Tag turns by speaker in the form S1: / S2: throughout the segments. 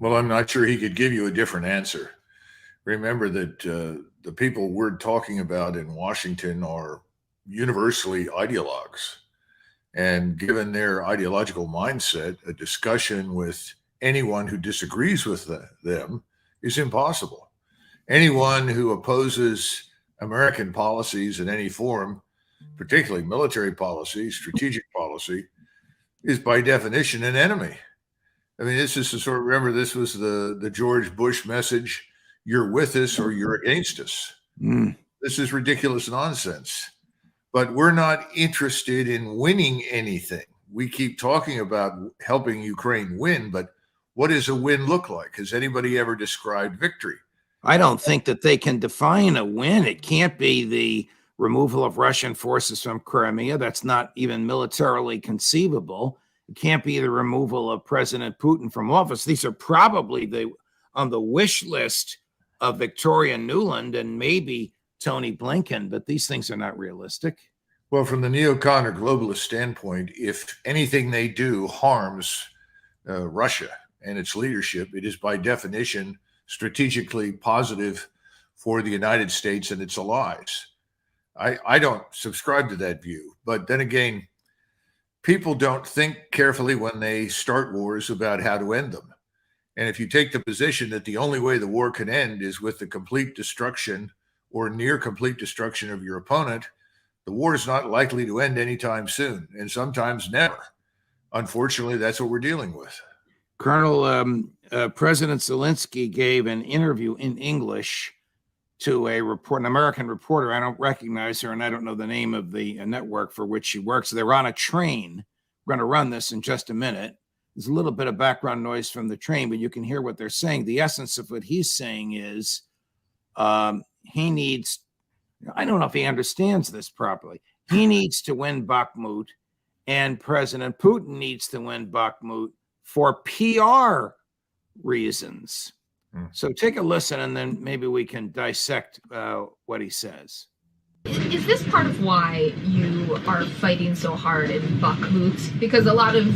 S1: Well, I'm not sure he could give you a different answer. Remember that the people we're talking about in Washington are universally ideologues. And given their ideological mindset, a discussion with anyone who disagrees with them is impossible. Anyone who opposes American policies in any form, particularly military policy, strategic policy, is by definition an enemy. I mean, this is the sort of, remember, this was the George Bush message: you're with us or you're against us. This is ridiculous nonsense. But we're not interested in winning anything. We keep talking about helping Ukraine win, but what does a win look like? Has anybody ever described victory?
S2: I don't think that they can define a win. It can't be the removal of Russian forces from Crimea. That's not even militarily conceivable. It can't be the removal of President Putin from office. These are probably on the wish list of Victoria Nuland and maybe Tony Blinken, but these things are not realistic.
S1: Well, from the neocon or globalist standpoint, if anything they do harms Russia and its leadership, it is by definition strategically positive for the United States and its allies. I don't subscribe to that view. But then again, people don't think carefully when they start wars about how to end them. And if you take the position that the only way the war can end is with the complete destruction or near complete destruction of your opponent, the war is not likely to end anytime soon, and sometimes never. Unfortunately, that's what we're dealing with.
S2: Colonel, President Zelensky gave an interview in English to an American reporter. I don't recognize her, and I don't know the name of the network for which she works. They're on a train. We're going to run this in just a minute. There's a little bit of background noise from the train, but you can hear what they're saying. The essence of what he's saying is he needs, I don't know if he understands this properly. He needs to win Bakhmut, and President Putin needs to win Bakhmut for PR reasons. So take a listen, and then maybe we can dissect what he says.
S3: Is this part of why you are fighting so hard in Bakhmut? Because a lot of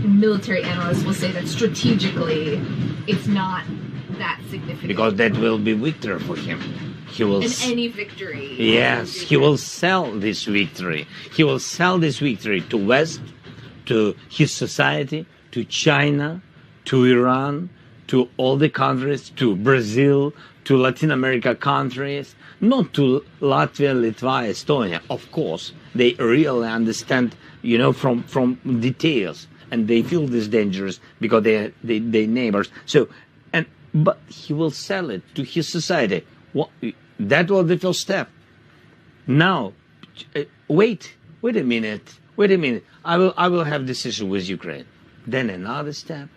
S3: military analysts will say that strategically it's not that significant.
S4: Because that will be victory for him. He will
S3: any victory.
S4: Yes, he will sell this victory. He will sell this victory to West, to his society, to China, to Iran, to all the countries, to Brazil, to Latin America countries, not to Latvia, Lithuania, Estonia. Of course, they really understand, from details, and they feel this dangerous because they neighbors. But he will sell it to his society. That was the first step. Now, wait a minute. I will have decision with Ukraine. Then another step.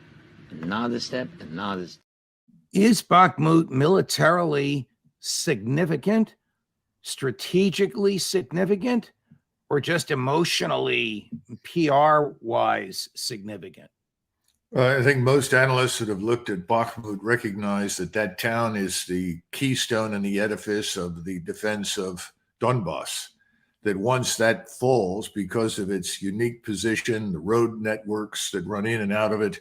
S2: Is Bakhmut militarily significant, strategically significant, or just emotionally, PR-wise significant?
S1: I think most analysts that have looked at Bakhmut recognize that town is the keystone in the edifice of the defense of Donbass. That once that falls, because of its unique position, the road networks that run in and out of it,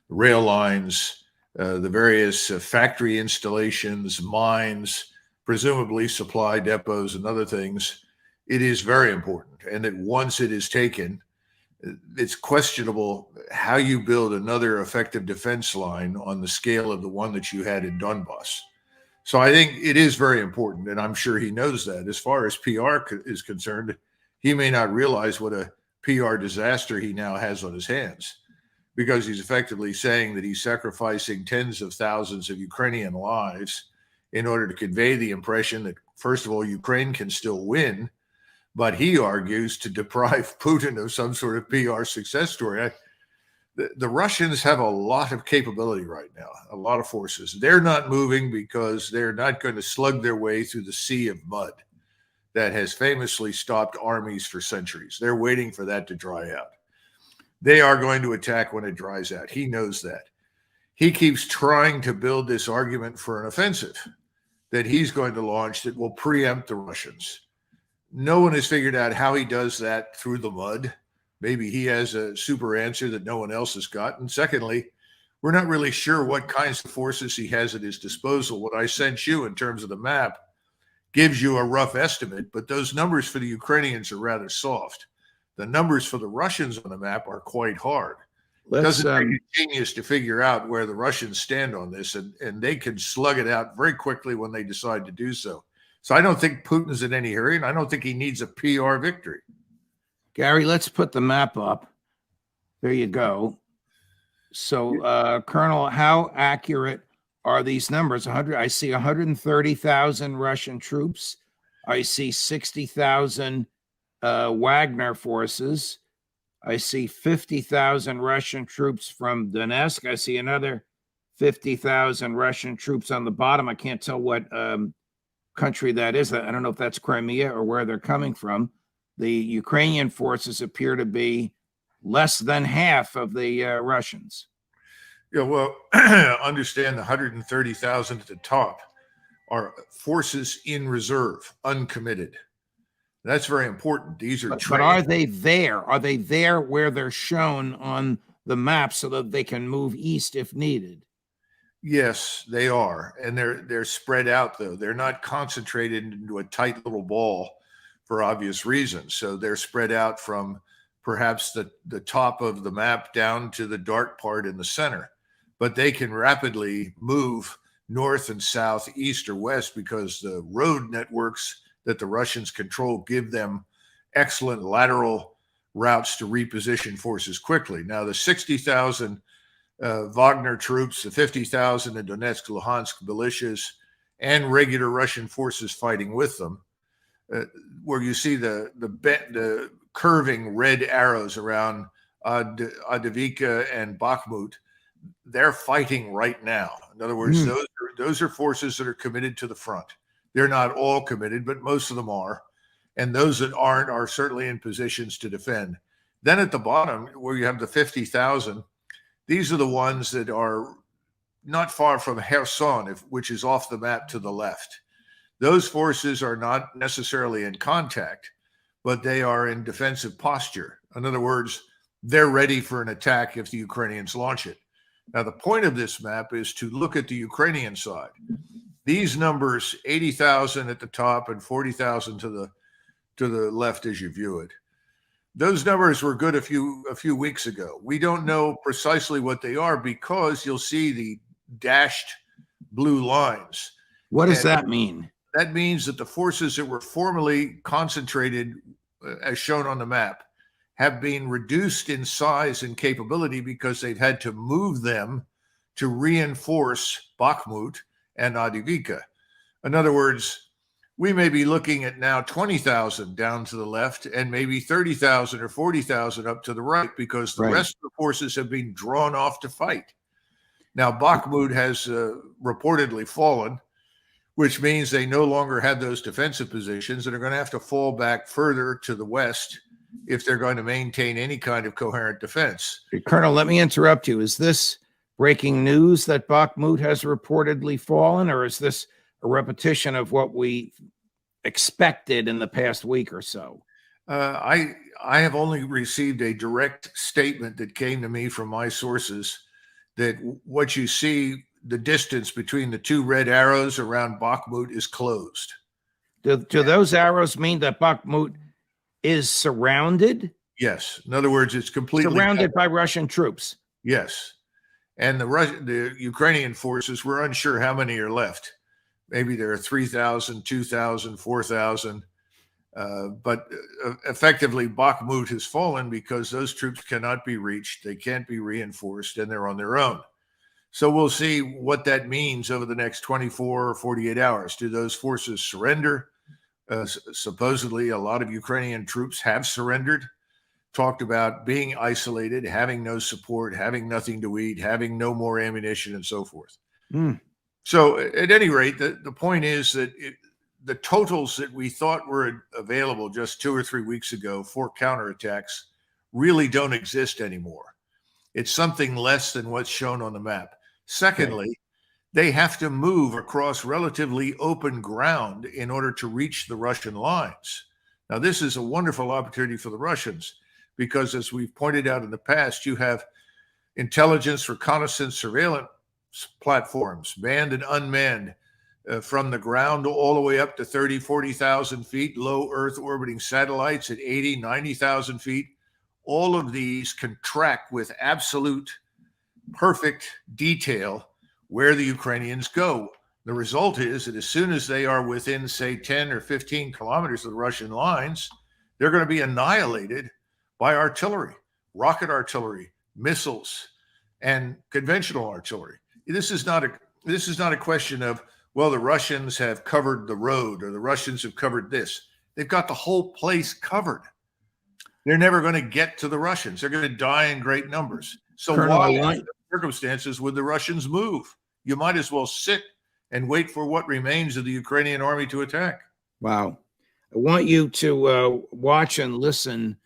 S1: the rail lines, the various factory installations, mines, presumably supply depots and other things, it is very important. And that once it is taken, it's questionable how you build another effective defense line on the scale of the one that you had in Donbass. So I think it is very important, and I'm sure he knows that. As far as PR is concerned, he may not realize what a PR disaster he now has on his hands, because he's effectively saying that he's sacrificing tens of thousands of Ukrainian lives in order to convey the impression that, first of all, Ukraine can still win, but he argues to deprive Putin of some sort of PR success story. The Russians have a lot of capability right now, a lot of forces. They're not moving because they're not going to slug their way through the sea of mud that has famously stopped armies for centuries. They're waiting for that to dry out. They are going to attack when it dries out. He knows that. He keeps trying to build this argument for an offensive that he's going to launch that will preempt the Russians. No one has figured out how he does that through the mud. Maybe he has a super answer that no one else has got. And secondly, we're not really sure what kinds of forces he has at his disposal. What I sent you in terms of the map gives you a rough estimate, but those numbers for the Ukrainians are rather soft. The numbers for the Russians on the map are quite hard. It
S2: Let's
S1: doesn't take a genius to figure out where the Russians stand on this, and they can slug it out very quickly when they decide to do so. So I don't think Putin's in any hurry, and I don't think he needs a PR victory.
S2: Gary, let's put the map up. There you go. So, Colonel, how accurate are these numbers? I see 130,000 Russian troops. I see 60,000 Wagner forces. I see 50,000 Russian troops from Donetsk. I see another 50,000 Russian troops on the bottom. I can't tell what country that is. I don't know if that's Crimea or where they're coming from. The Ukrainian forces appear to be less than half of the Russians.
S1: Yeah, well, understand the 130,000 at the top are forces in reserve, uncommitted. That's very important. These are
S2: but are they there? Are they there where they're shown on the map so that they can move east if needed?
S1: Yes, they are. And they're spread out, though. They're not concentrated into a tight little ball for obvious reasons. So they're spread out from perhaps the top of the map down to the dark part in the center. But they can rapidly move north and south, east or west, because the road networks that the Russians control give them excellent lateral routes to reposition forces quickly. Now, the 60,000 Wagner troops, the 50,000 in Donetsk, Luhansk militias, and regular Russian forces fighting with them, where you see the curving red arrows around Avdiivka and Bakhmut, they're fighting right now. In other words, those are forces that are committed to the front. They're not all committed, but most of them are. And those that aren't are certainly in positions to defend. Then at the bottom, where you have the 50,000, these are the ones that are not far from Kherson, which is off the map to the left. Those forces are not necessarily in contact, but they are in defensive posture. In other words, they're ready for an attack if the Ukrainians launch it. Now, the point of this map is to look at the Ukrainian side. These numbers, 80,000 at the top and 40,000 to the left as you view it. Those numbers were good a few weeks ago. We don't know precisely what they are because you'll see the dashed blue lines.
S2: What does that mean?
S1: That means that the forces that were formerly concentrated, as shown on the map, have been reduced in size and capability because they've had to move them to reinforce Bakhmut and Avdiivka. In other words, we may be looking at now 20,000 down to the left and maybe 30,000 or 40,000 up to the right because the rest of the forces have been drawn off to fight. Now, Bakhmut has reportedly fallen, which means they no longer have those defensive positions and are going to have to fall back further to the west if they're going to maintain any kind of coherent defense.
S2: Colonel, let me interrupt you. Is this breaking news that Bakhmut has reportedly fallen, or is this a repetition of what we expected in the past week or so?
S1: I have only received a direct statement that came to me from my sources that what you see, the distance between the two red arrows around Bakhmut is closed.
S2: Do those arrows mean that Bakhmut is surrounded?
S1: Yes. In other words, it's completely
S2: surrounded by Russian troops.
S1: Yes. And the Ukrainian forces, we're unsure how many are left. Maybe there are 3,000, 2,000, 4,000. But effectively, Bakhmut has fallen because those troops cannot be reached. They can't be reinforced, and they're on their own. So we'll see what that means over the next 24 or 48 hours. Do those forces surrender? Supposedly, a lot of Ukrainian troops have surrendered, talked about being isolated, having no support, having nothing to eat, having no more ammunition, and so forth. So at any rate, the point is that the totals that we thought were available just 2 or 3 weeks ago for counterattacks really don't exist anymore. It's something less than what's shown on the map. Secondly, they have to move across relatively open ground in order to reach the Russian lines. Now, this is a wonderful opportunity for the Russians because, as we've pointed out in the past, you have intelligence, reconnaissance, surveillance platforms, manned and unmanned, from the ground all the way up to 30, 40,000 feet, low Earth orbiting satellites at 80, 90,000 feet. All of these can track with absolute perfect detail where the Ukrainians go. The result is that as soon as they are within, say, 10 or 15 kilometers of the Russian lines, they're going to be annihilated by artillery, rocket artillery, missiles, and conventional artillery. This is not a question of, well, the Russians have covered the road or the Russians have covered this. They've got the whole place covered. They're never going to get to the Russians. They're going to die in great numbers. So
S2: Colonel,
S1: why, in circumstances, would the Russians move? You might as well sit and wait for what remains of the Ukrainian army to attack.
S2: Wow. I want you to watch and listen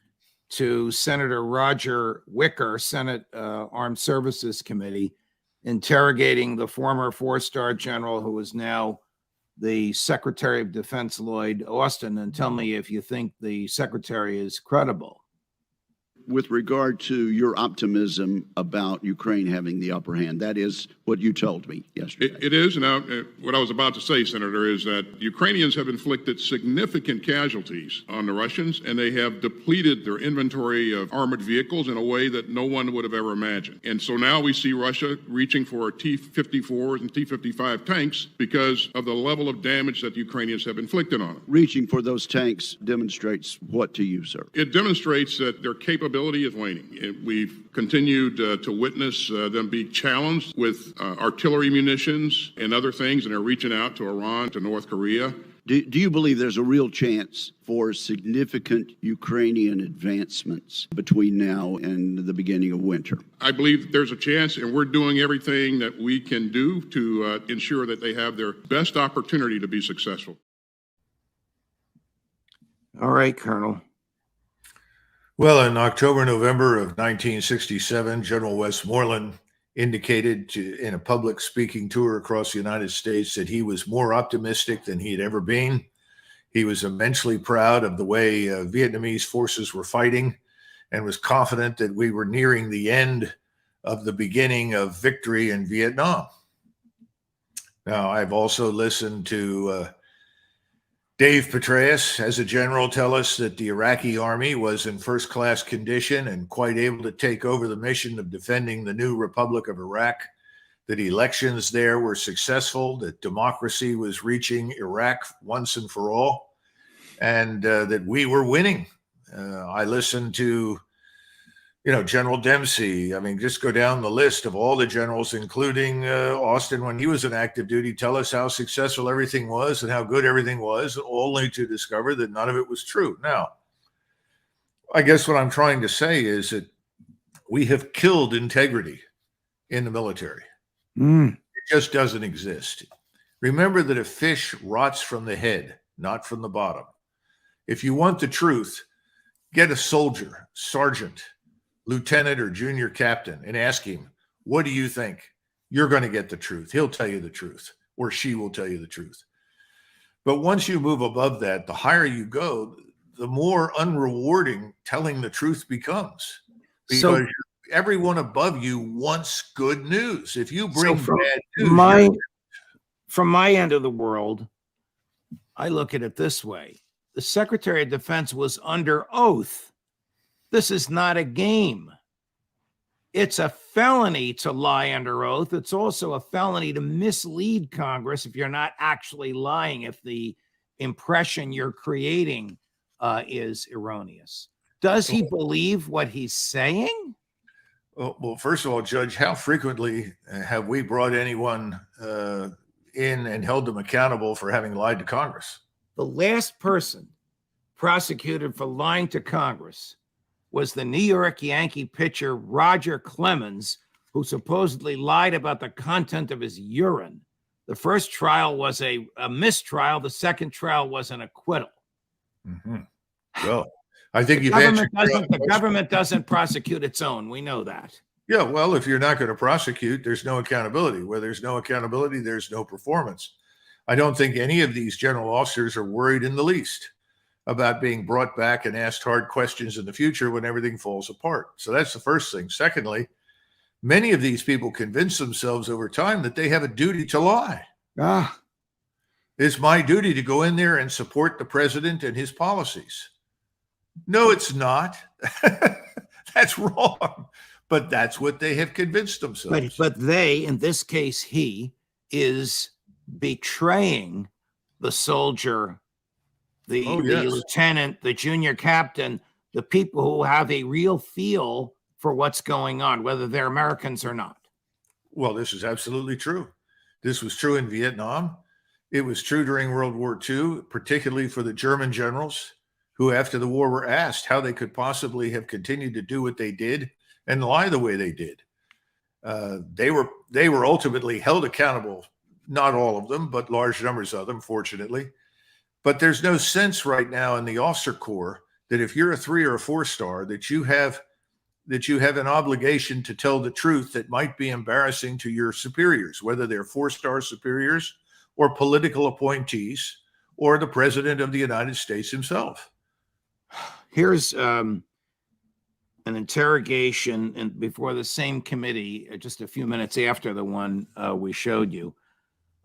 S2: to Senator Roger Wicker, Senate Armed Services Committee, interrogating the former four-star general who is now the Secretary of Defense, Lloyd Austin, and tell me if you think the secretary is credible.
S5: With regard to your optimism about Ukraine having the upper hand, that is what you told me yesterday.
S6: It is. Now, what I was about to say, Senator, is that Ukrainians have inflicted significant casualties on the Russians, and they have depleted their inventory of armored vehicles in a way that no one would have ever imagined. And so now we see Russia reaching for T-54s and T-55 tanks because of the level of damage that the Ukrainians have inflicted on them.
S5: Reaching for those tanks demonstrates what to you, sir?
S6: It demonstrates that their capability is waning. We've continued to witness them be challenged with artillery munitions and other things, and they're reaching out to Iran, to North Korea.
S5: Do you believe there's a real chance for significant Ukrainian advancements between now and the beginning of winter?
S6: I believe there's a chance, and we're doing everything that we can do to ensure that they have their best opportunity to be successful.
S2: All right, Colonel.
S1: Well, in October, November of 1967, General Westmoreland indicated in a public speaking tour across the United States that he was more optimistic than he had ever been. He was immensely proud of the way Vietnamese forces were fighting and was confident that we were nearing the end of the beginning of victory in Vietnam. Now, I've also listened to Dave Petraeus, as a general, tell us that the Iraqi army was in first-class condition and quite able to take over the mission of defending the new Republic of Iraq, that elections there were successful, that democracy was reaching Iraq once and for all, and that we were winning. I listened to, General Dempsey. I mean, just go down the list of all the generals, including Austin when he was in active duty, tell us how successful everything was and how good everything was, only to discover that none of it was true. Now, I guess what I'm trying to say is that we have killed integrity in the military. It just doesn't exist. Remember that a fish rots from the head, not from the bottom. If you want the truth, get a soldier, sergeant, lieutenant, or junior captain and ask him, what do you think? You're going to get the truth. He'll tell you the truth, or she will tell you the truth. But once you move above that, the higher you go, the more unrewarding telling the truth becomes, because everyone above you wants good news. If you bring bad news,
S2: from my end of the world, I look at it this way. The Secretary of Defense was under oath. This is not a game. It's a felony to lie under oath. It's also a felony to mislead Congress if you're not actually lying, if the impression you're creating is erroneous. Does he believe what he's saying?
S1: Well, first of all, Judge, how frequently have we brought anyone in and held them accountable for having lied to Congress?
S2: The last person prosecuted for lying to Congress was the New York Yankee pitcher Roger Clemens, who supposedly lied about the content of his urine. The first trial was a mistrial. The second trial was an acquittal.
S1: Well, I think
S2: the government doesn't prosecute its own. We know that.
S1: Yeah, well, if you're not going to prosecute, there's no accountability. Where there's no accountability, there's no performance. I don't think any of these general officers are worried in the least about being brought back and asked hard questions in the future when everything falls apart. So that's the first thing. Secondly, Many of these people convince themselves over time that they have a duty to lie. It's my duty to go in there and support the president and his policies. No, it's not. That's wrong. But that's what they have convinced themselves.
S2: But they, in this case, he is betraying the soldier, the lieutenant, the junior captain, the people who have a real feel for what's going on, whether they're Americans or not.
S1: Well, this is absolutely true. This was true in Vietnam. It was true during World War II, particularly for the German generals who, after the war, were asked how they could possibly have continued to do what they did and lie the way they did. They were ultimately held accountable, not all of them, but large numbers of them, fortunately. But there's no sense right now in the officer corps that if you're a 3 or a 4-star, that you have an obligation to tell the truth that might be embarrassing to your superiors, whether they're 4-star superiors or political appointees or the president of the United States himself.
S2: Here's an interrogation before the same committee, just a few minutes after the one we showed you.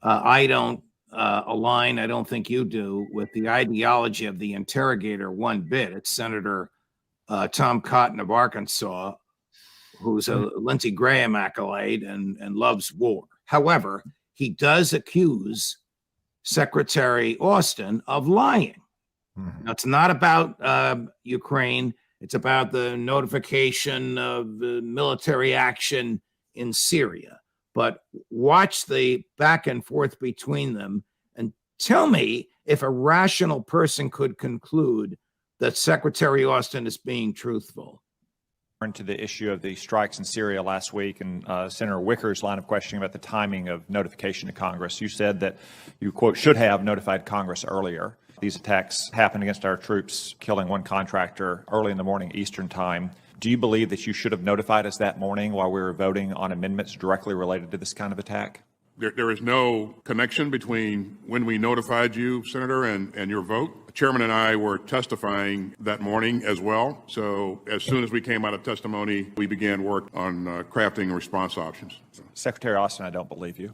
S2: I don't align, I don't think you do, with the ideology of the interrogator one bit. It's Senator Tom Cotton of Arkansas, who's a Lindsey Graham acolyte and loves war. However, he does accuse Secretary Austin of lying. Now, it's not about Ukraine. It's about the notification of the military action in Syria. But watch the back and forth between them and tell me if a rational person could conclude that Secretary Austin is being truthful.
S7: To the issue of the strikes in Syria last week and Senator Wicker's line of questioning about the timing of notification to Congress. You said that you, quote, should have notified Congress earlier. These attacks happened against our troops, killing one contractor early in the morning Eastern time. Do you believe that you should have notified us that morning while we were voting on amendments directly related to this kind of attack?
S6: There is no connection between when we notified you, Senator, and your vote. The chairman and I were testifying that morning as well. So as soon as we came out of testimony, we began work on crafting response options.
S7: Secretary Austin, I don't believe you.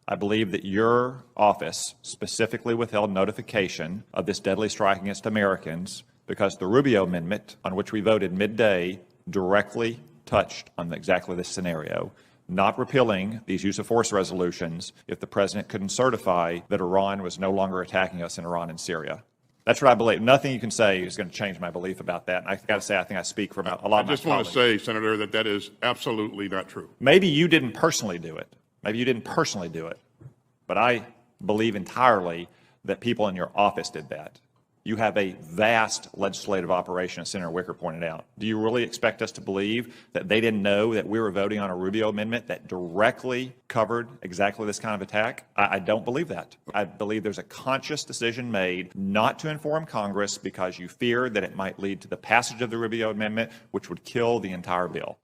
S7: I believe that your office specifically withheld notification of this deadly strike against Americans because the Rubio Amendment, on which we voted midday, directly touched on exactly this scenario, not repealing these use of force resolutions if the president couldn't certify that Iran was no longer attacking us in Iran and Syria. That's what I believe. Nothing you can say is going to change my belief about that. And I got to say, I think I speak for about a lot of my colleagues.
S6: I just want to say, Senator, that is absolutely not true.
S7: Maybe you didn't personally do it. But I believe entirely that people in your office did that. You have a vast legislative operation, as Senator Wicker pointed out. Do you really expect us to believe that they didn't know that we were voting on a Rubio amendment that directly covered exactly this kind of attack? I don't believe that. I believe there's a conscious decision made not to inform Congress because you feared that it might lead to the passage of the Rubio amendment, which would kill the entire bill.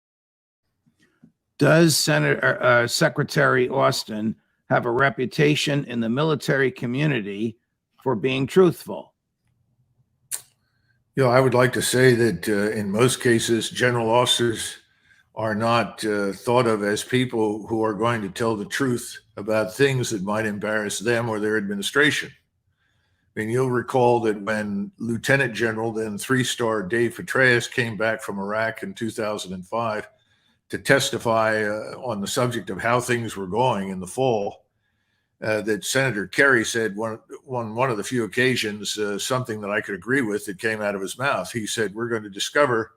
S2: Does Secretary Austin have a reputation in the military community for being truthful?
S1: You know, I would like to say that in most cases, general officers are not thought of as people who are going to tell the truth about things that might embarrass them or their administration. I mean, you'll recall that when Lieutenant General, then 3-star Dave Petraeus came back from Iraq in 2005 to testify on the subject of how things were going in the fall, that Senator Kerry said on one of the few occasions something that I could agree with that came out of his mouth. He said, we're going to discover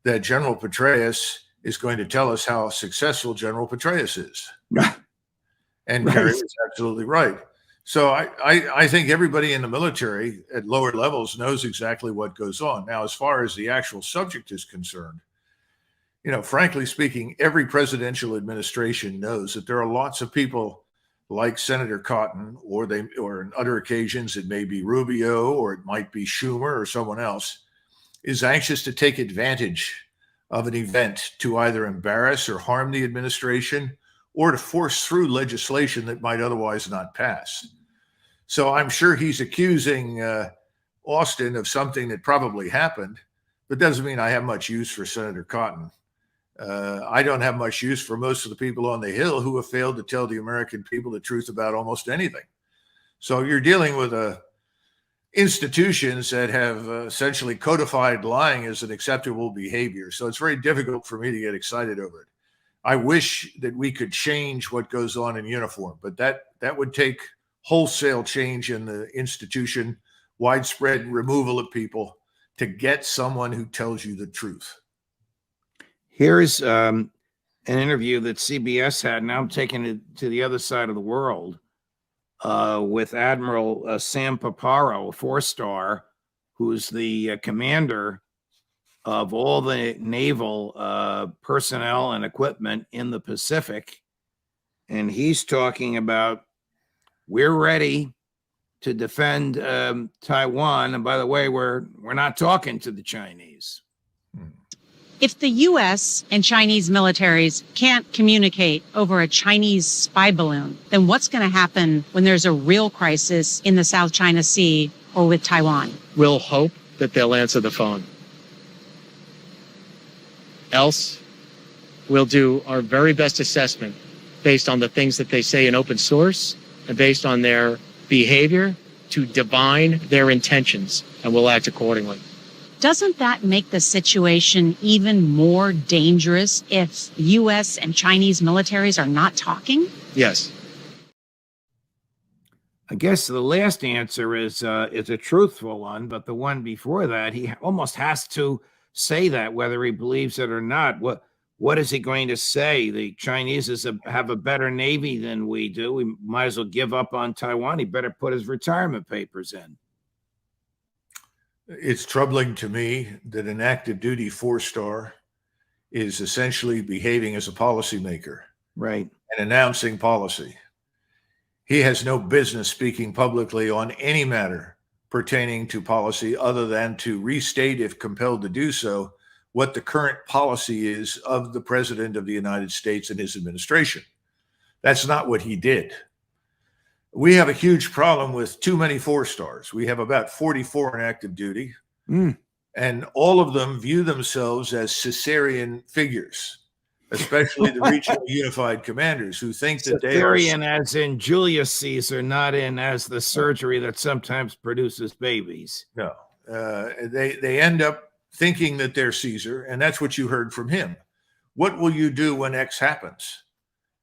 S1: that General Petraeus is going to tell us how successful General Petraeus is. And right. Kerry was absolutely right. So I think everybody in the military at lower levels knows exactly what goes on. Now, as far as the actual subject is concerned, you know, frankly speaking, every presidential administration knows that there are lots of people like Senator Cotton, or in other occasions, it may be Rubio, or it might be Schumer or someone else, is anxious to take advantage of an event to either embarrass or harm the administration or to force through legislation that might otherwise not pass. So I'm sure he's accusing Austin of something that probably happened, but doesn't mean I have much use for Senator Cotton. I don't have much use for most of the people on the Hill who have failed to tell the American people the truth about almost anything. So you're dealing with institutions that have essentially codified lying as an acceptable behavior. So it's very difficult for me to get excited over it. I wish that we could change what goes on in uniform, but that would take wholesale change in the institution, widespread removal of people to get someone who tells you the truth.
S2: Here's an interview that CBS had. Now I'm taking it to the other side of the world with Admiral Sam Paparo, a 4-star, who's the commander of all the naval personnel and equipment in the Pacific. And he's talking about, we're ready to defend Taiwan. And by the way, we're not talking to the Chinese.
S8: If the U.S. and Chinese militaries can't communicate over a Chinese spy balloon, then what's going to happen when there's a real crisis in the South China Sea or with Taiwan?
S9: We'll hope that they'll answer the phone. Else, we'll do our very best assessment based on the things that they say in open source and based on their behavior to divine their intentions, and we'll act accordingly.
S8: Doesn't that make the situation even more dangerous if U.S. and Chinese militaries are not talking?
S9: Yes.
S2: I guess the last answer is a truthful one, but the one before that, he almost has to say that, whether he believes it or not. What is he going to say? The Chinese have a better Navy than we do. We might as well give up on Taiwan. He better put his retirement papers in.
S1: It's troubling to me that an active duty 4-star is essentially behaving as a policymaker,
S2: right,
S1: and announcing policy. He has no business speaking publicly on any matter pertaining to policy other than to restate, if compelled to do so, what the current policy is of the President of the United States and his administration. That's not what he did. We have a huge problem with too many 4-stars. We have about 44 in active duty, and all of them view themselves as Caesarean figures, especially the regional unified commanders who think that they are...
S2: Caesarean as in Julius Caesar, not in as the surgery that sometimes produces babies.
S1: No, they end up thinking that they're Caesar, and that's what you heard from him. What will you do when X happens?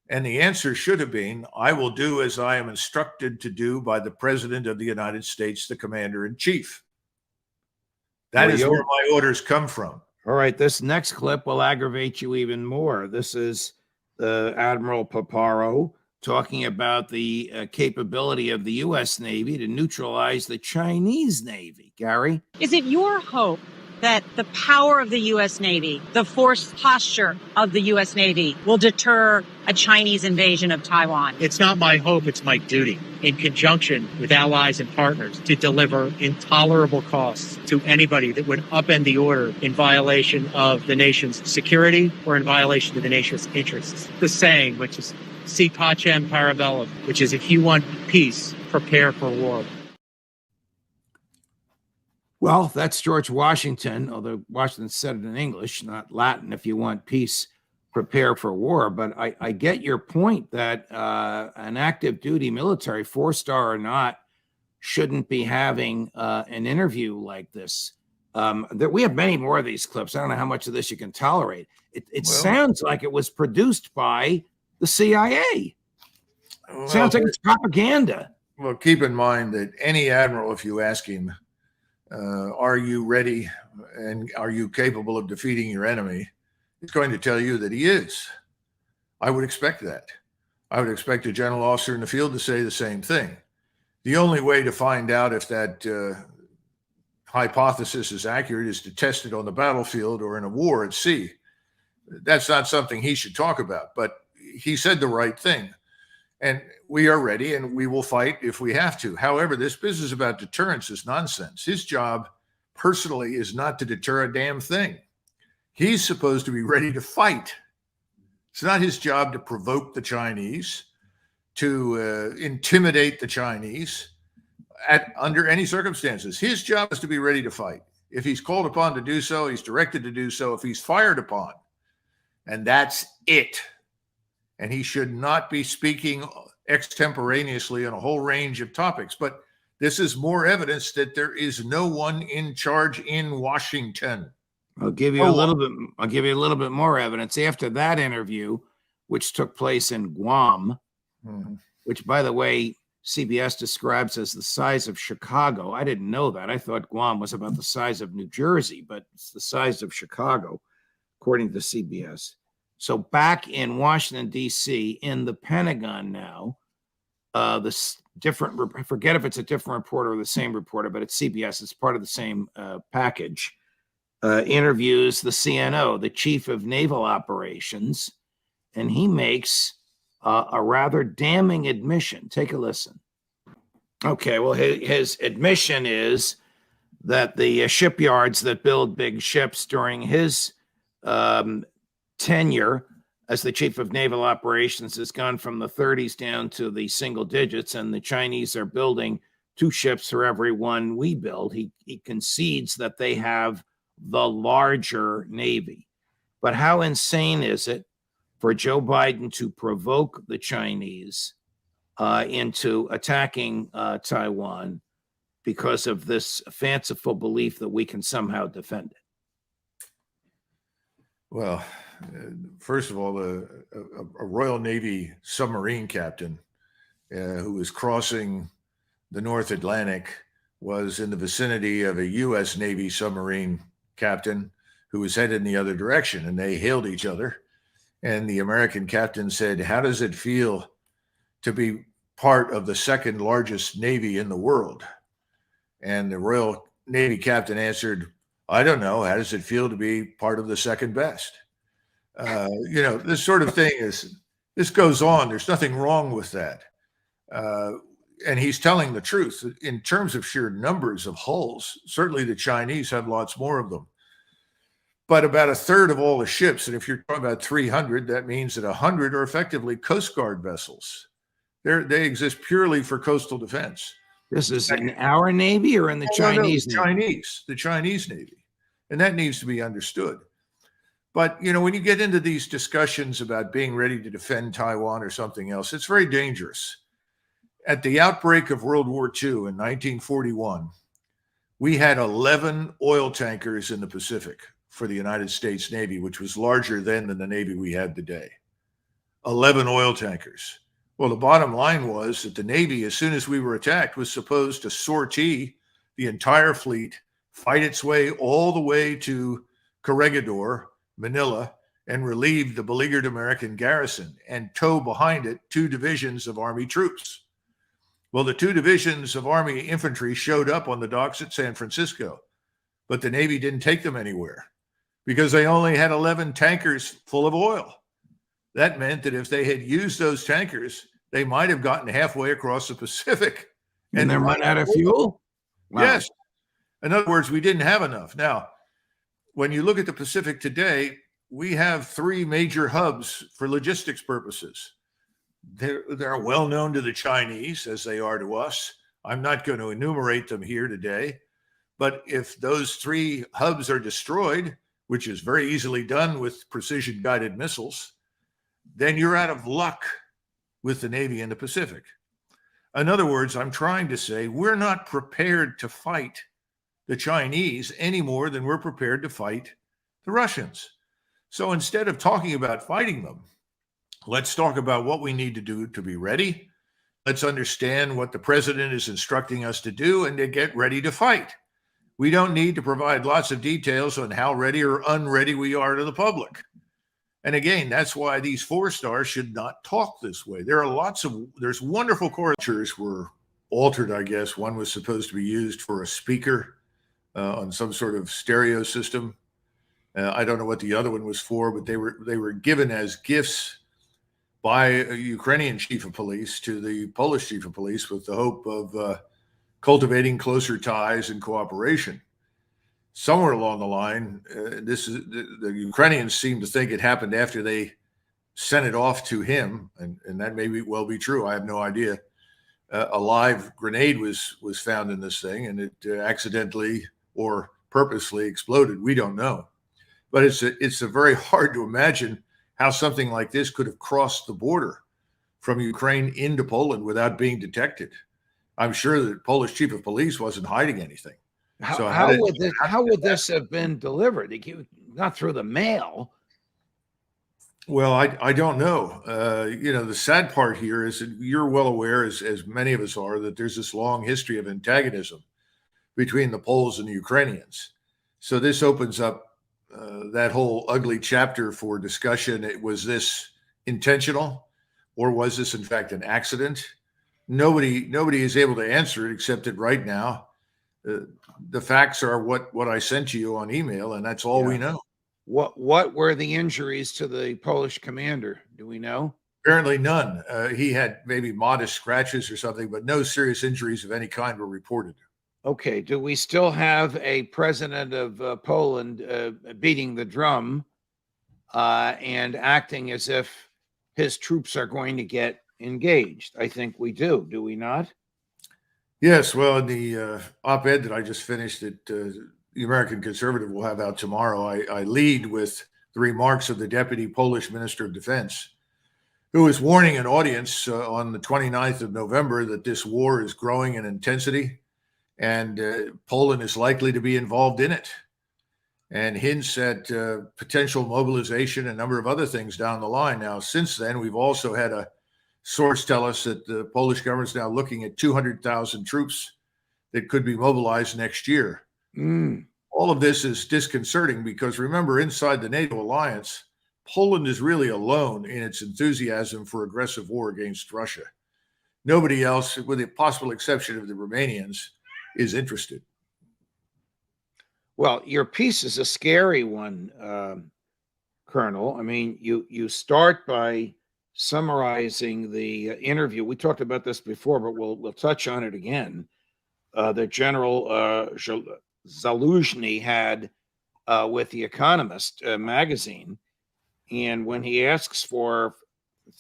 S1: And the answer should have been, I will do as I am instructed to do by the President of the United States, the Commander-in-Chief. That is where my orders come from.
S2: All right, this next clip will aggravate you even more. This is Admiral Paparo talking about the capability of the U.S. Navy to neutralize the Chinese Navy. Gary?
S8: Is it your hope that the power of the U.S. Navy, the forced posture of the U.S. Navy, will deter a Chinese invasion of Taiwan?
S9: It's not my hope, it's my duty, in conjunction with allies and partners, to deliver intolerable costs to anybody that would upend the order in violation of the nation's security or in violation of the nation's interests. The saying, which is si pacem para bellum, which is if you want peace, prepare for war.
S2: Well, that's George Washington, although Washington said it in English, not Latin. If you want peace, prepare for war. But I get your point that an active duty military, 4-star or not, shouldn't be having an interview like this. That we have many more of these clips. I don't know how much of this you can tolerate. It sounds like it was produced by the CIA. Sounds like it's propaganda.
S1: Well, keep in mind that any admiral, if you ask him, are you ready and are you capable of defeating your enemy, he's going to tell you that he is. I would expect that. I would expect a general officer in the field to say the same thing. The only way to find out if that hypothesis is accurate is to test it on the battlefield or in a war at sea. That's not something he should talk about, but he said the right thing. And we are ready and we will fight if we have to. However, this business about deterrence is nonsense. His job personally is not to deter a damn thing. He's supposed to be ready to fight. It's not his job to provoke the Chinese, to intimidate the Chinese under any circumstances. His job is to be ready to fight. If he's called upon to do so, he's directed to do so. If he's fired upon, and that's it. And he should not be speaking extemporaneously on a whole range of topics. But this is more evidence that there is no one in charge in Washington.
S2: I'll give you a little bit more evidence. After that interview, which took place in Guam, which, by the way, CBS describes as the size of Chicago. I didn't know that. I thought Guam was about the size of New Jersey, but it's the size of Chicago, according to CBS. So back in Washington, D.C., in the Pentagon now, this different, I forget if it's a different reporter or the same reporter, but it's CBS. It's part of the same package. Interviews the CNO, the Chief of Naval Operations, and he makes a rather damning admission. Take a listen. Okay, well, his admission is that the shipyards that build big ships during his tenure as the Chief of Naval Operations has gone from the 30s down to the single digits, and the Chinese are building 2 ships for every one we build. He concedes that they have the larger Navy. But how insane is it for Joe Biden to provoke the Chinese into attacking Taiwan because of this fanciful belief that we can somehow defend it?
S1: Well, first of all, a Royal Navy submarine captain who was crossing the North Atlantic was in the vicinity of a U.S. Navy submarine captain who was headed in the other direction, and they hailed each other. And the American captain said, "How does it feel to be part of the second largest Navy in the world?" And the Royal Navy captain answered, "I don't know. How does it feel to be part of the second best?" This sort of thing this goes on. There's nothing wrong with that. And he's telling the truth. In terms of sheer numbers of hulls, certainly the Chinese have lots more of them. But about a third of all the ships, and if you're talking about 300, that means that 100 are effectively Coast Guard vessels. They exist purely for coastal defense.
S2: This is in our Navy or in the Chinese Navy?
S1: The Chinese Navy. And that needs to be understood. But, when you get into these discussions about being ready to defend Taiwan or something else, it's very dangerous. At the outbreak of World War II in 1941, we had 11 oil tankers in the Pacific for the United States Navy, which was larger then than the Navy we have today. 11 oil tankers. Well, the bottom line was that the Navy, as soon as we were attacked, was supposed to sortie the entire fleet, fight its way all the way to Corregidor, Manila, and relieve the beleaguered American garrison and tow behind it 2 divisions of Army troops. Well, the 2 divisions of Army infantry showed up on the docks at San Francisco, but the Navy didn't take them anywhere because they only had 11 tankers full of oil. That meant that if they had used those tankers, they might have gotten halfway across the Pacific.
S2: And they run out of fuel? Wow.
S1: Yes. In other words, we didn't have enough. Now, when you look at the Pacific today, we have 3 major hubs for logistics purposes. They're well known to the Chinese as they are to us. I'm not going to enumerate them here today. But if those 3 hubs are destroyed, which is very easily done with precision guided missiles, then you're out of luck with the Navy in the Pacific. In other words, I'm trying to say we're not prepared to fight the Chinese any more than we're prepared to fight the Russians. So instead of talking about fighting them, let's talk about what we need to do to be ready. Let's understand what the president is instructing us to do and to get ready to fight. We don't need to provide lots of details on how ready or unready we are to the public. And again, that's why these 4 stars should not talk this way. There's wonderful corridors were altered, I guess. One was supposed to be used for a speaker on some sort of stereo system. I don't know what the other one was for, but they were given as gifts by a Ukrainian chief of police to the Polish chief of police with the hope of cultivating closer ties and cooperation. Somewhere along the line, the Ukrainians seem to think it happened after they sent it off to him, and that may well be true. I have no idea. A live grenade was found in this thing, and it accidentally or purposely exploded. We don't know, but it's very hard to imagine how something like this could have crossed the border from Ukraine into Poland without being detected. I'm sure the Polish chief of police wasn't hiding anything. So
S2: How would this have been delivered? Not through the mail.
S1: Well, I don't know. The sad part here is that you're well aware, as many of us are, that there's this long history of antagonism between the Poles and the Ukrainians. So this opens up that whole ugly chapter for discussion. Was this intentional, or was this in fact an accident? Nobody is able to answer it, except that right now, the facts are what I sent you on email, and that's all we know.
S2: What were the injuries to the Polish commander? Do we know?
S1: Apparently none. He had maybe modest scratches or something, but no serious injuries of any kind were reported.
S2: Okay. Do we still have a president of Poland beating the drum and acting as if his troops are going to get engaged? I think we do. Do we not?
S1: Yes. Well, in the op-ed that I just finished that the American Conservative will have out tomorrow, I lead with the remarks of the Deputy Polish Minister of Defense, who is warning an audience on the 29th of November that this war is growing in intensity and Poland is likely to be involved in it, and hints at potential mobilization and a number of other things down the line. Now, since then, we've also had a source tell us that the Polish government is now looking at 200,000 troops that could be mobilized next year. All of this is disconcerting because, remember, inside the NATO alliance, Poland is really alone in its enthusiasm for aggressive war against Russia. Nobody else, with the possible exception of the Romanians, is interested.
S2: Well, your piece is a scary one, Colonel. I mean, you start by summarizing the interview. We talked about this before, but we'll touch on it again. That General Zaluzhny had with The Economist magazine, and when he asks for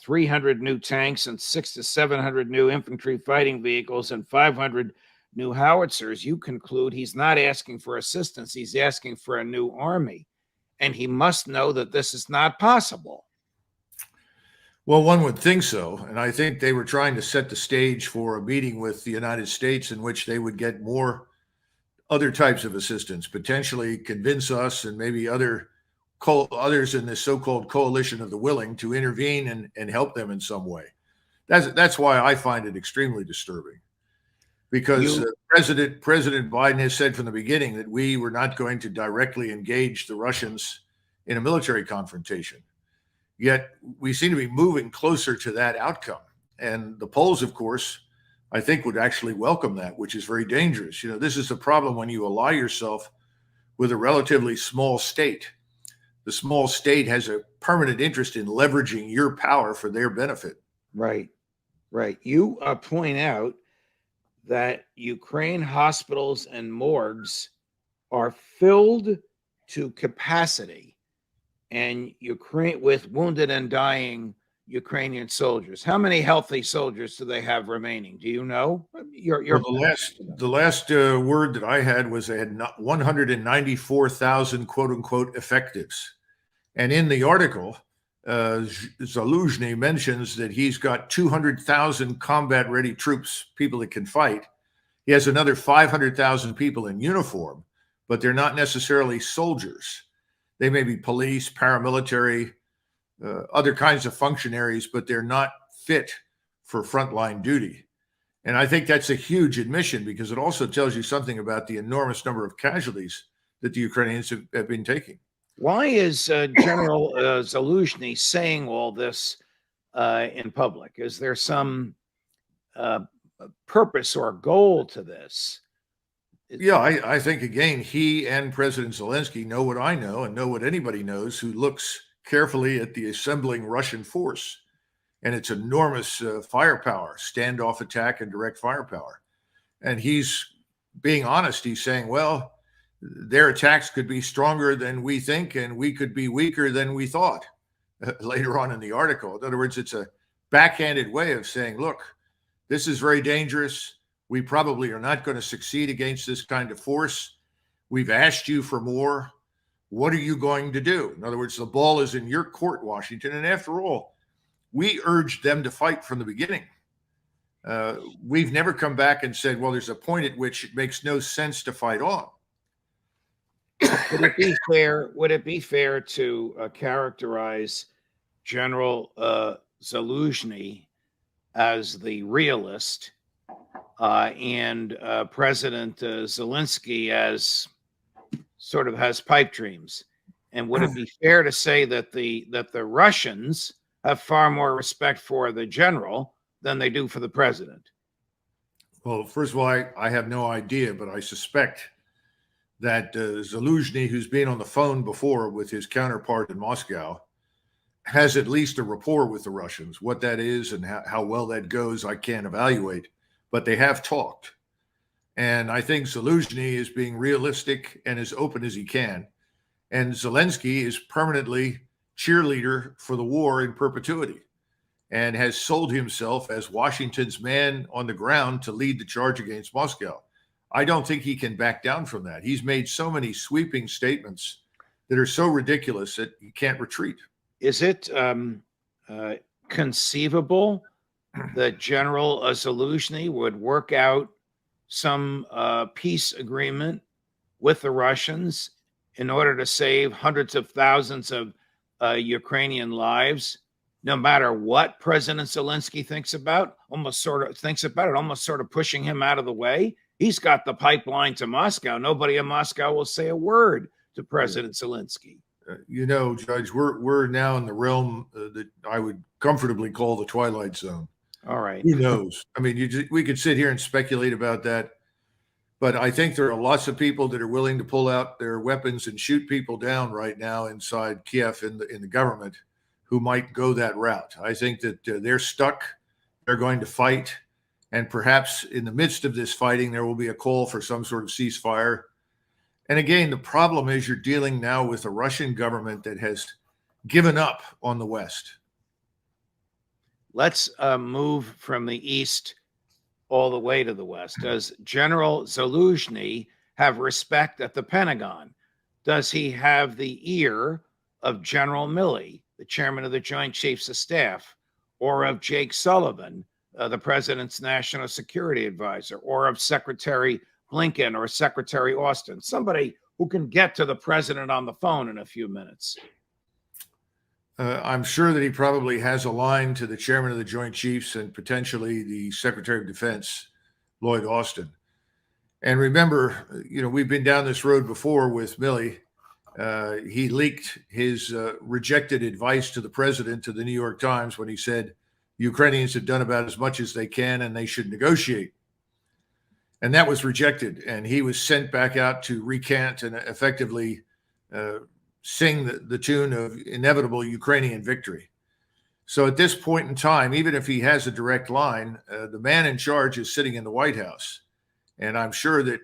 S2: 300 new tanks and 600 to 700 new infantry fighting vehicles and 500 new howitzers, you conclude he's not asking for assistance. He's asking for a new army. And he must know that this is not possible.
S1: Well, one would think so. And I think they were trying to set the stage for a meeting with the United States in which they would get more other types of assistance, potentially convince us and maybe others in this so-called coalition of the willing to intervene and help them in some way. That's why I find it extremely disturbing. Because President Biden has said from the beginning that we were not going to directly engage the Russians in a military confrontation. Yet we seem to be moving closer to that outcome. And the Poles, of course, I think would actually welcome that, which is very dangerous. This is the problem when you ally yourself with a relatively small state. The small state has a permanent interest in leveraging your power for their benefit.
S2: Right. You point out that Ukraine hospitals and morgues are filled to capacity, and Ukraine with wounded and dying Ukrainian soldiers. How many healthy soldiers do they have remaining? Do you know?
S1: The last word that I had was they had 194,000 quote unquote effectives, and in the article, Zaluzhny mentions that he's got 200,000 combat-ready troops, people that can fight. He has another 500,000 people in uniform, but they're not necessarily soldiers. They may be police, paramilitary, other kinds of functionaries, but they're not fit for frontline duty. And I think that's a huge admission because it also tells you something about the enormous number of casualties that the Ukrainians have been taking.
S2: Why is General Zaluzhny saying all this in public? Is there some purpose or goal to this?
S1: Yeah, I think, again, he and President Zelensky know what I know and know what anybody knows who looks carefully at the assembling Russian force and its enormous firepower, standoff attack and direct firepower. And he's being honest. He's saying, well, their attacks could be stronger than we think, and we could be weaker than we thought later on in the article. In other words, it's a backhanded way of saying, look, this is very dangerous. We probably are not going to succeed against this kind of force. We've asked you for more. What are you going to do? In other words, the ball is in your court, Washington. And after all, we urged them to fight from the beginning. We've never come back and said, well, there's a point at which it makes no sense to fight on.
S2: Would it be fair? Would it be fair to characterize General Zaluzhny as the realist, and President Zelensky as sort of has pipe dreams? And would it be fair to say that the Russians have far more respect for the general than they do for the president?
S1: Well, first of all, I have no idea, but I suspect that Zaluzhny, who's been on the phone before with his counterpart in Moscow, has at least a rapport with the Russians. What that is and how well that goes, I can't evaluate, but they have talked. And I think Zaluzhny is being realistic and as open as he can. And Zelensky is permanently cheerleader for the war in perpetuity and has sold himself as Washington's man on the ground to lead the charge against Moscow. I don't think he can back down from that. He's made so many sweeping statements that are so ridiculous that he can't retreat.
S2: Is it conceivable that General Zaluzhny would work out some peace agreement with the Russians in order to save hundreds of thousands of Ukrainian lives, no matter what President Zelensky thinks about, almost sort of pushing him out of the way? He's got the pipeline to Moscow. Nobody in Moscow will say a word to President Zelensky.
S1: Judge, we're now in the realm that I would comfortably call the Twilight Zone.
S2: All right.
S1: Who knows? I mean, we could sit here and speculate about that, but I think there are lots of people that are willing to pull out their weapons and shoot people down right now inside Kiev in the government who might go that route. I think that they're stuck. They're going to fight. And perhaps in the midst of this fighting, there will be a call for some sort of ceasefire. And again, the problem is you're dealing now with a Russian government that has given up on the West.
S2: Let's move from the East all the way to the West. Does General Zaluzhny have respect at the Pentagon? Does he have the ear of General Milley, the chairman of the Joint Chiefs of Staff, or of Jake Sullivan, the president's national security advisor, or of Secretary Blinken or Secretary Austin, somebody who can get to the president on the phone in a few minutes?
S1: I'm sure that he probably has a line to the chairman of the Joint Chiefs and potentially the Secretary of Defense, Lloyd Austin. And remember, we've been down this road before with Milley. He leaked his rejected advice to the president to the New York Times when he said Ukrainians had done about as much as they can and they should negotiate. And that was rejected. And he was sent back out to recant and effectively sing the tune of inevitable Ukrainian victory. So at this point in time, even if he has a direct line, the man in charge is sitting in the White House. And I'm sure that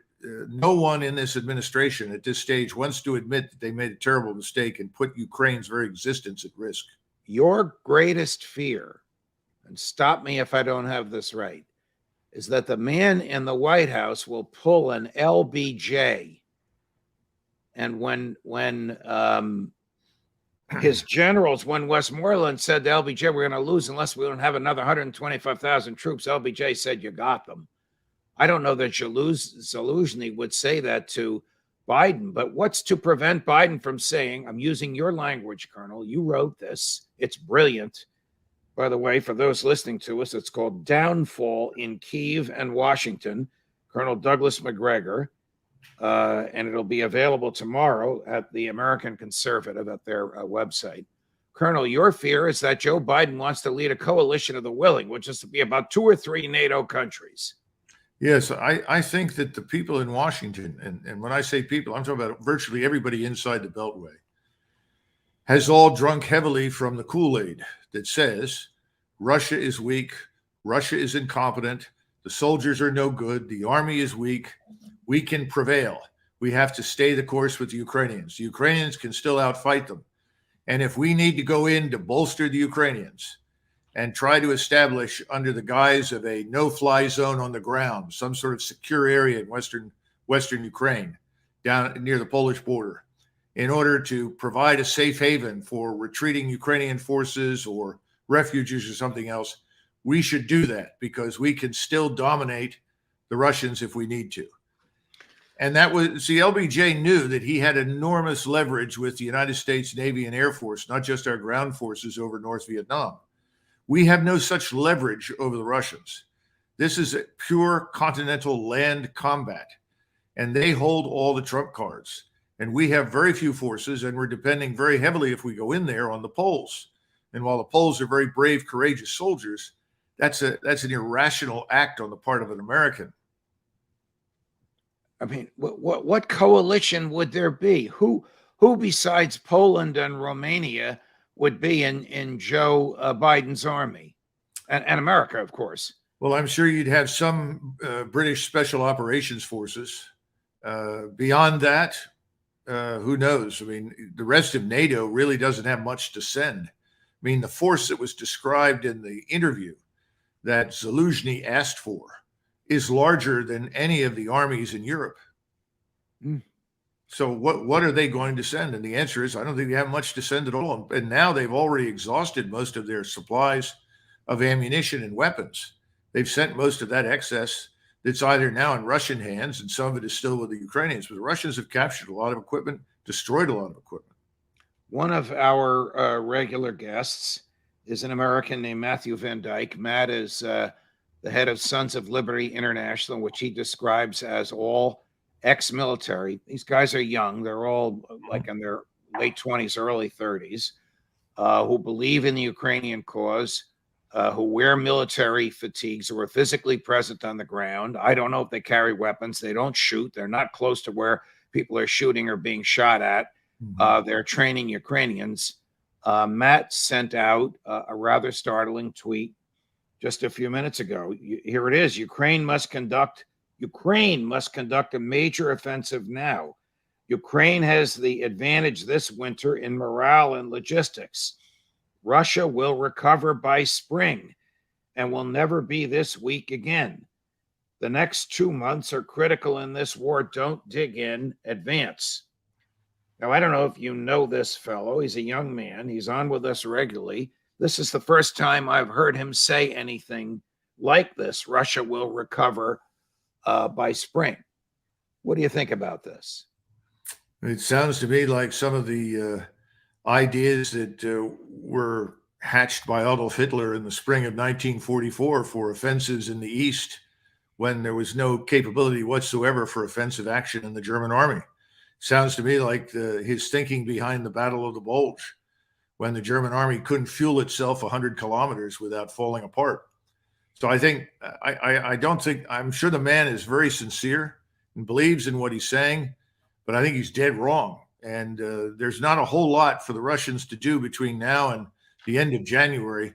S1: no one in this administration at this stage wants to admit that they made a terrible mistake and put Ukraine's very existence at risk.
S2: Your greatest fear, and stop me if I don't have this right, is that the man in the White House will pull an LBJ. And when his generals, when Westmoreland said to LBJ, we're going to lose unless we don't have another 125,000 troops, LBJ said, you got them. I don't know that Zaluzhny would say that to Biden, but what's to prevent Biden from saying, I'm using your language, Colonel, you wrote this, it's brilliant. By the way, for those listening to us, it's called Downfall in Kyiv and Washington, Colonel Douglas Macgregor, and it'll be available tomorrow at the American Conservative at their website. Colonel, your fear is that Joe Biden wants to lead a coalition of the willing, which is to be about 2 or 3 NATO countries.
S1: Yes, I think that the people in Washington, and when I say people, I'm talking about virtually everybody inside the Beltway, has all drunk heavily from the Kool-Aid that says Russia is weak, Russia is incompetent, the soldiers are no good, the army is weak, we can prevail. We have to stay the course with the Ukrainians. The Ukrainians can still outfight them. And if we need to go in to bolster the Ukrainians and try to establish under the guise of a no-fly zone on the ground, some sort of secure area in western Ukraine, down near the Polish border, in order to provide a safe haven for retreating Ukrainian forces or refugees or something else, we should do that because we can still dominate the Russians if we need to. And that was, see, LBJ knew that he had enormous leverage with the United States Navy and Air Force, not just our ground forces over North Vietnam. We have no such leverage over the Russians. This is a pure continental land combat, and they hold all the trump cards. And we have very few forces, and we're depending very heavily, if we go in there, on the Poles. And while the Poles are very brave, courageous soldiers, that's an irrational act on the part of an American.
S2: I mean, what coalition would there be? Who besides Poland and Romania would be in Joe Biden's army, and America, of course?
S1: Well, I'm sure you'd have some British Special Operations Forces. Beyond that, who knows? I mean, the rest of NATO really doesn't have much to send. I mean, the force that was described in the interview that Zaluzhny asked for is larger than any of the armies in Europe. So what are they going to send? And the answer is, I don't think they have much to send at all. And now they've already exhausted most of their supplies of ammunition and weapons. They've sent most of that excess that's either now in Russian hands, and some of it is still with the Ukrainians. But the Russians have captured a lot of equipment, destroyed a lot of equipment.
S2: One of our regular guests is an American named Matthew Van Dyke. Matt is the head of Sons of Liberty International, which he describes as all ex-military. These guys are young. They're all like in their late 20s, early 30s, who believe in the Ukrainian cause, who wear military fatigues, who are physically present on the ground. I don't know if they carry weapons. They don't shoot. They're not close to where people are shooting or being shot at. They're training Ukrainians. Matt sent out a rather startling tweet just a few minutes ago. Here it is. Ukraine must conduct a major offensive now. Ukraine has the advantage this winter in morale and logistics. Russia will recover by spring and will never be this weak again. The next 2 months are critical in this war. Don't dig in, advance. Now, I don't know if you know this fellow. He's a young man. He's on with us regularly. This is the first time I've heard him say anything like this. Russia will recover by spring. What do you think about this?
S1: It sounds to me like some of the ideas that were hatched by Adolf Hitler in the spring of 1944 for offensives in the East when there was no capability whatsoever for offensive action in the German army. Sounds to me like his thinking behind the Battle of the Bulge, when the German army couldn't fuel itself 100 kilometers without falling apart. So I think, I'm sure the man is very sincere and believes in what he's saying, but I think he's dead wrong. And there's not a whole lot for the Russians to do between now and the end of January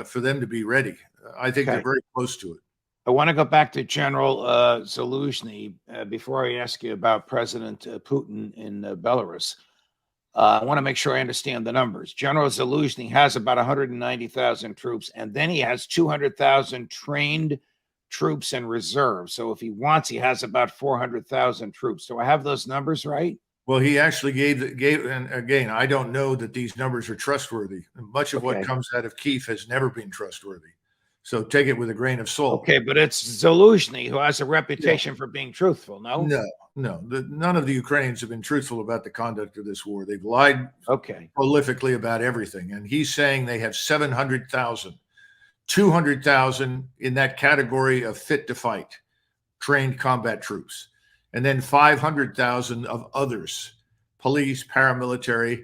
S1: for them to be ready. I think they're very close to it.
S2: I want to go back to General Zaluzhny before I ask you about President Putin in Belarus. I want to make sure I understand the numbers. General Zaluzhny has about 190,000 troops, and then he has 200,000 trained troops and reserves. So if he wants, he has about 400,000 troops. Do I have those numbers right?
S1: Well, he actually gave, and again, I don't know that these numbers are trustworthy. Much of what comes out of Kyiv has never been trustworthy. So take it with a grain of salt.
S2: Okay, but it's Zaluzhny who has a reputation for being truthful, no?
S1: No. None of the Ukrainians have been truthful about the conduct of this war. They've lied prolifically about everything. And he's saying they have 700,000, 200,000 in that category of fit to fight, trained combat troops, and then 500,000 of others, police, paramilitary.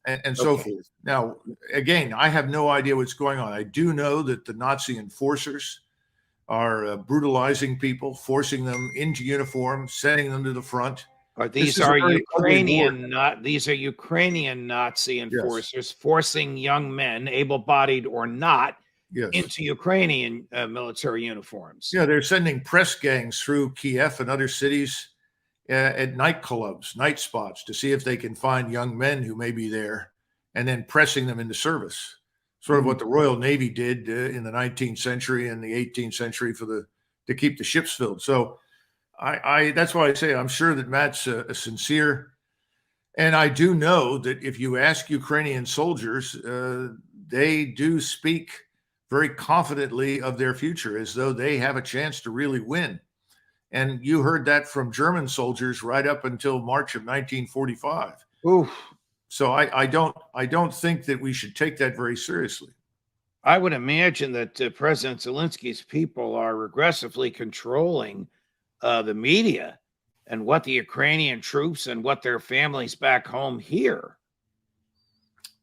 S1: And so forth. Now, again, I have no idea what's going on. I do know that the Nazi enforcers are brutalizing people, forcing them into uniform, sending them to the front.
S2: These are Ukrainian Nazi enforcers forcing young men, able-bodied or not, into Ukrainian military uniforms.
S1: Yeah, they're sending press gangs through Kiev and other cities at nightclubs, night spots, to see if they can find young men who may be there, and then pressing them into service. Sort of what the Royal Navy did in the 19th century and the 18th century to keep the ships filled. So that's why I say I'm sure that Matt's a sincere And I do know that if you ask Ukrainian soldiers, they do speak very confidently of their future as though they have a chance to really win. And you heard that from German soldiers right up until March of 1945.
S2: Oof.
S1: So I don't think that we should take that very seriously.
S2: I would imagine that President Zelensky's people are regressively controlling the media and what the Ukrainian troops and what their families back home hear.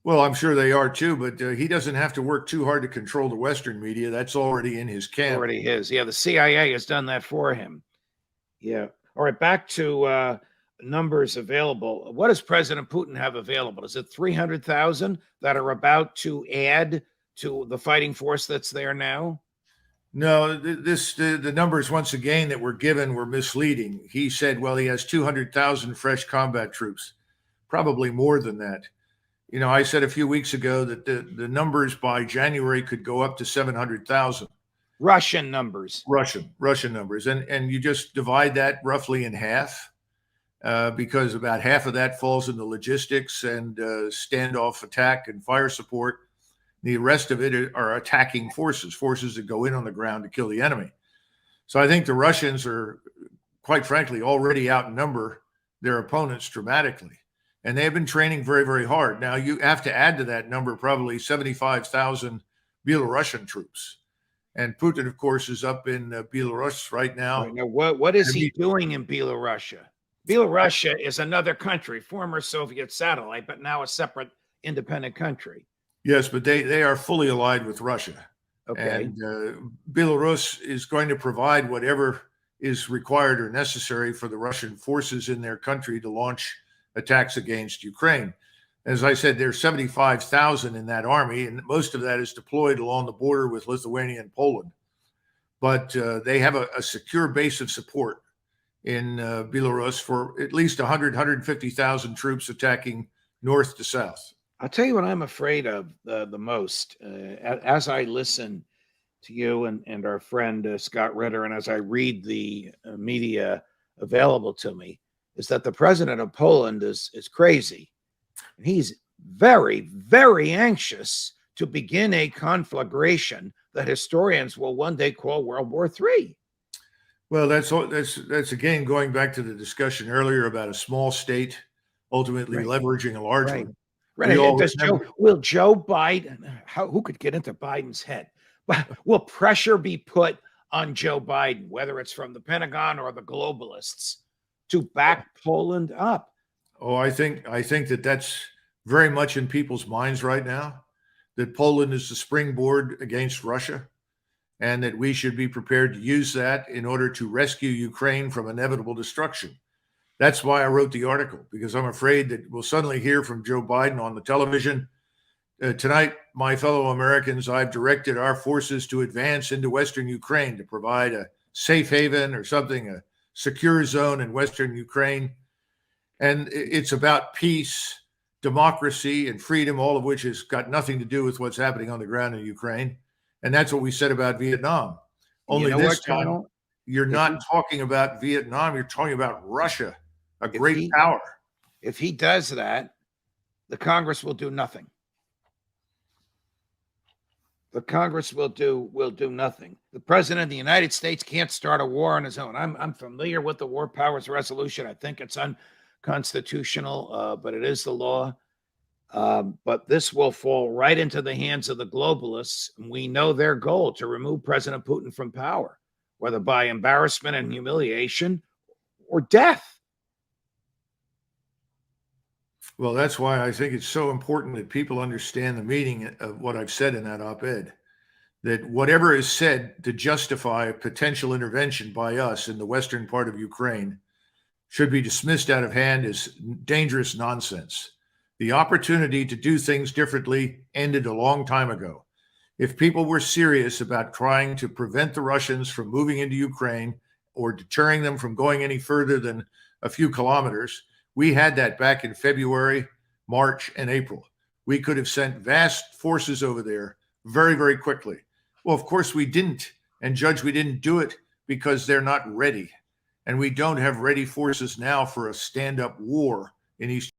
S1: Well, I'm sure they are too, but he doesn't have to work too hard to control the Western media. That's already in his camp.
S2: Already his. Yeah, the CIA has done that for him. Yeah. All right, back to numbers available. What does President Putin have available? Is it 300,000 that are about to add to the fighting force that's there now?
S1: No, the numbers once again that were given were misleading. He said, well, he has 200,000 fresh combat troops, probably more than that. You know, I said a few weeks ago that the numbers by January could go up to 700,000.
S2: Russian numbers.
S1: Russian numbers. And you just divide that roughly in half because about half of that falls into logistics and standoff attack and fire support. The rest of it are attacking forces that go in on the ground to kill the enemy. So I think the Russians are, quite frankly, already outnumber their opponents dramatically. And they have been training very, very hard. Now, you have to add to that number probably 75,000 Belarusian troops. And Putin, of course, is up in Belarus right now.
S2: Right, now, what is he doing in Belarus? Belarus is another country, former Soviet satellite, but now a separate independent country.
S1: Yes, but they are fully allied with Russia.
S2: Okay.
S1: And Belarus is going to provide whatever is required or necessary for the Russian forces in their country to launch attacks against Ukraine. As I said, there's 75,000 in that army, and most of that is deployed along the border with Lithuania and Poland. But they have a secure base of support in Belarus for at least 150,000 troops attacking north to south.
S2: I'll tell you what I'm afraid of the most as I listen to you and our friend Scott Ritter, and as I read the media available to me, is that the president of Poland is crazy. And he's very, very anxious to begin a conflagration that historians will one day call World War III.
S1: Well, that's again going back to the discussion earlier about a small state ultimately leveraging a large one.
S2: Right. Will Joe Biden, who could get into Biden's head? Will pressure be put on Joe Biden, whether it's from the Pentagon or the globalists, to back Poland up?
S1: Oh, I think that that's very much in people's minds right now, that Poland is the springboard against Russia, and that we should be prepared to use that in order to rescue Ukraine from inevitable destruction. That's why I wrote the article, because I'm afraid that we'll suddenly hear from Joe Biden on the television. Tonight, my fellow Americans, I've directed our forces to advance into Western Ukraine to provide a safe haven or something, a secure zone in Western Ukraine. And it's about peace, democracy, and freedom, all of which has got nothing to do with what's happening on the ground in Ukraine. And that's what we said about Vietnam. Only this time, you're not talking about Vietnam, you're talking about Russia, a great power.
S2: If he does that, the Congress will do nothing. The Congress will do nothing. The president of the United States can't start a war on his own. I'm familiar with the War Powers Resolution. I think it's unconstitutional, but it is the law. But this will fall right into the hands of the globalists. We know their goal: to remove President Putin from power, whether by embarrassment and humiliation or death.
S1: Well, that's why I think it's so important that people understand the meaning of what I've said in that op-ed, that whatever is said to justify potential intervention by us in the western part of Ukraine should be dismissed out of hand as dangerous nonsense. The opportunity to do things differently ended a long time ago. If people were serious about trying to prevent the Russians from moving into Ukraine or deterring them from going any further than a few kilometers, we had that back in February, March, and April. We could have sent vast forces over there very, very quickly. Well, of course we didn't. And Judge, we didn't do it because they're not ready. And we don't have ready forces now for a stand-up war in East